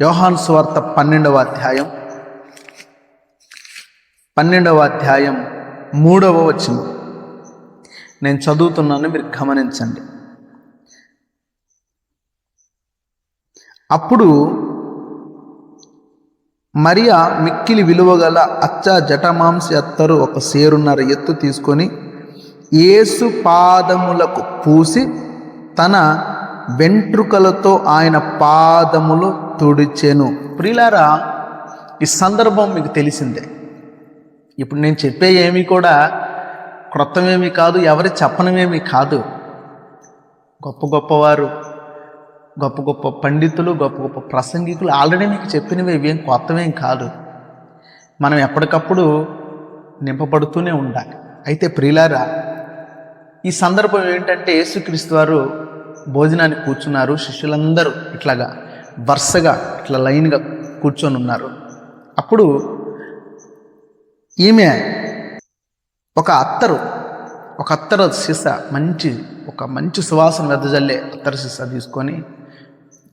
యోహాను సువార్త 12వ అధ్యాయం 3వ వచనం నేను చదువుతున్నాను, మీరు గమనించండి. అప్పుడు మరియా మిక్కిలి విలువగల అచ్చ జటమాంసి అత్తరు ఒక సేరున్నర ఎత్తు తీసుకొని యేసు పాదములకు పూసి తన వెంట్రుకలతో ఆయన పాదములు తుడిచెను. ప్రియులారా, ఈ సందర్భం మీకు తెలిసిందే. ఇప్పుడు నేను చెప్పే ఏమీ కూడా క్రొత్తమేమీ కాదు, ఎవరి చెప్పనమేమీ కాదు. గొప్ప గొప్పవారు, గొప్ప గొప్ప పండితులు, గొప్ప గొప్ప ప్రసంగికులు ఆల్రెడీ మీకు చెప్పినవి ఇవేం కొత్తమేం కాదు. మనం ఎప్పటికప్పుడు నింపబడుతూనే ఉండాలి. అయితే ప్రియులారా, ఈ సందర్భం ఏంటంటే యేసుక్రీస్తు వారు భోజనానికి కూర్చున్నారు. శిష్యులందరూ ఇట్లాగా వరుసగా ఇట్లా లైన్గా కూర్చొని ఉన్నారు. అప్పుడు ఈమె ఒక అత్తరు సీస, మంచి సువాసన వెదజల్లే అత్తరు సీస తీసుకొని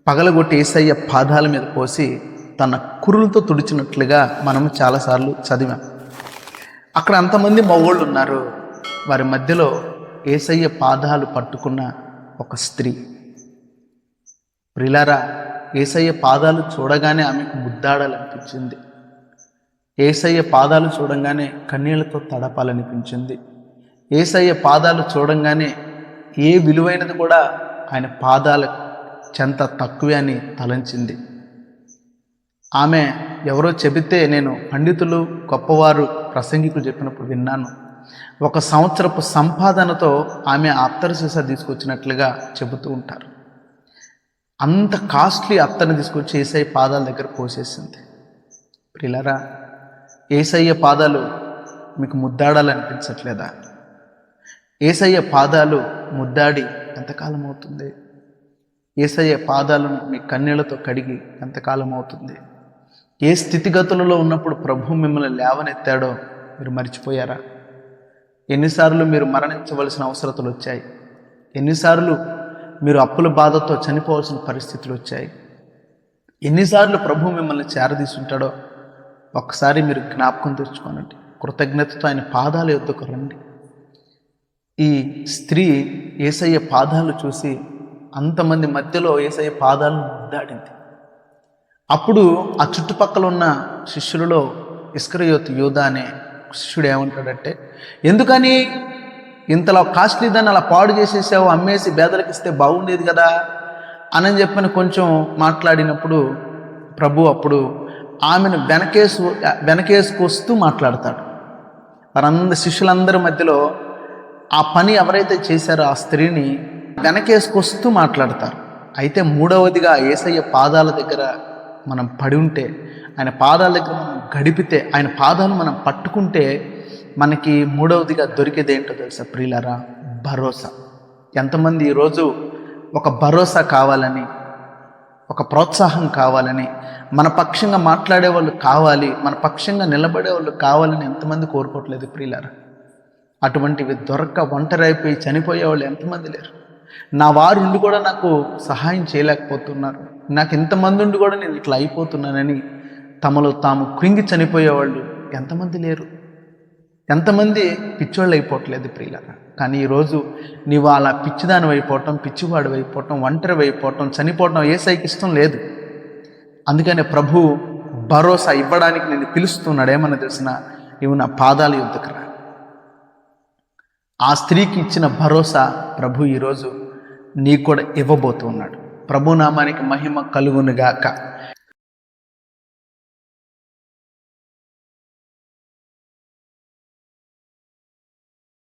పగలగొట్టి యేసయ్య పాదాల మీద పోసి తన కురులతో తుడిచినట్లుగా మనం చాలాసార్లు చదివాం. అక్కడ అంతమంది మగోళ్ళు ఉన్నారు. వారి మధ్యలో యేసయ్య పాదాలు పట్టుకున్న ఒక స్త్రీ. ప్రియులారా, యేసయ్య పాదాలు చూడగానే ఆమెకు ముద్దాడాలనిపించింది. యేసయ్య పాదాలు చూడంగానే కన్నీళ్లతో తడపాలనిపించింది. యేసయ్య పాదాలు చూడంగానే ఏ విలువైనది కూడా ఆయన పాదాల చెంత తక్కువే అని తలంచింది. ఆమె ఎవరో చెబితే నేను పండితులు, గొప్పవారు, ప్రసంగికులు చెప్పినప్పుడు విన్నాను. 1 సంవత్సరపు సంపాదనతో ఆమె అత్తరు సీస తీసుకొచ్చినట్లుగా చెబుతూ ఉంటారు. అంత కాస్ట్లీ అత్తర్ని తీసుకొచ్చి యేసయ్య పాదాల దగ్గర పోసేసింది. ప్రియులారా, యేసయ్య పాదాలు మీకు ముద్దాడాలనిపించట్లేదా? యేసయ్య పాదాలు ముద్దాడి ఎంతకాలం అవుతుంది? యేసయ్య పాదాలను మీ కన్నీళ్లతో కడిగి ఎంతకాలం అవుతుంది? ఏ స్థితిగతులలో ఉన్నప్పుడు ప్రభు మిమ్మల్ని లేవనెత్తాడో మీరు మర్చిపోయారా? ఎన్నిసార్లు మీరు మరణించవలసిన అవసరతలు వచ్చాయి? ఎన్నిసార్లు మీరు అప్పుల బాధతో చనిపోవాల్సిన పరిస్థితులు వచ్చాయి? ఎన్నిసార్లు ప్రభు మిమ్మల్ని చేరదీసుంటాడో ఒక్కసారి మీరు జ్ఞాపకం తెచ్చుకోనండి. కృతజ్ఞతతో ఆయన పాదాల యొద్దకు రండి. ఈ స్త్రీ యేసయ్య పాదాలు చూసి అంతమంది మధ్యలో యేసయ్య పాదాలను ముద్దాడింది. అప్పుడు ఆ చుట్టుపక్కల ఉన్న శిష్యులలో ఇస్కరియోతు యూదా అనే శిష్యుడు ఏమంటాడంటే, ఎందుకని ఇంతలో కాస్ట్లీ దాన్ని అలా పాడు చేసేసావు, అమ్మేసి పేదలకు ఇస్తే బాగుండేది కదా అని చెప్పని కొంచెం మాట్లాడినప్పుడు ప్రభు అప్పుడు ఆమెను వెనకేసుకొస్తూ మాట్లాడతాడు. వారందరి శిష్యులందరి మధ్యలో ఆ పని ఎవరైతే చేశారో ఆ స్త్రీని వెనకేసుకొస్తూ మాట్లాడతారు. అయితే మూడవదిగా యేసయ్య పాదాల దగ్గర మనం పడి ఉంటే, ఆయన పాదాల దగ్గర మనం గడిపితే, ఆయన పాదాలు మనం పట్టుకుంటే మనకి మూడవదిగా దొరికేది ఏంటో తెలుసా ప్రియులారా? భరోసా. ఎంతమంది ఈరోజు ఒక భరోసా కావాలని, ఒక ప్రోత్సాహం కావాలని, మన పక్షంగా మాట్లాడే వాళ్ళు కావాలి, మన పక్షంగా నిలబడే వాళ్ళు కావాలని ఎంతమంది కోరుకోవట్లేదు ప్రియులారా? అటువంటివి దొరక్క ఒంటరి అయిపోయి చనిపోయే వాళ్ళు ఎంతమంది లేరు? నా వారు ఉండి కూడా నాకు సహాయం చేయలేకపోతున్నారు, నాకు ఎంతమంది ఉండి కూడా నేను ఇట్లా అయిపోతున్నానని తమలో తాము కృంగి చనిపోయేవాళ్ళు ఎంతమంది లేరు? ఎంతమంది పిచ్చివాళ్ళు అయిపోవట్లేదు ప్రియులారా? కానీ ఈరోజు నీవు అలా పిచ్చిదాని అయిపోవటం, పిచ్చివాడు అయిపోవటం, ఒంటరి అయిపోవటం, చనిపోవటం యేసయ్యకి ఇష్టం లేదు. అందుకనే ప్రభు భరోసా ఇవ్వడానికి నేను పిలుస్తున్నాడు. ఏమన్నా తెలిసిన, నీవు నా పాదాల యొద్దకు రా. ఆ స్త్రీకి ఇచ్చిన భరోసా ప్రభు ఈరోజు నీకు కూడా ఇవ్వబోతున్నాడు. ప్రభు నామానికి మహిమ కలుగునుగాక.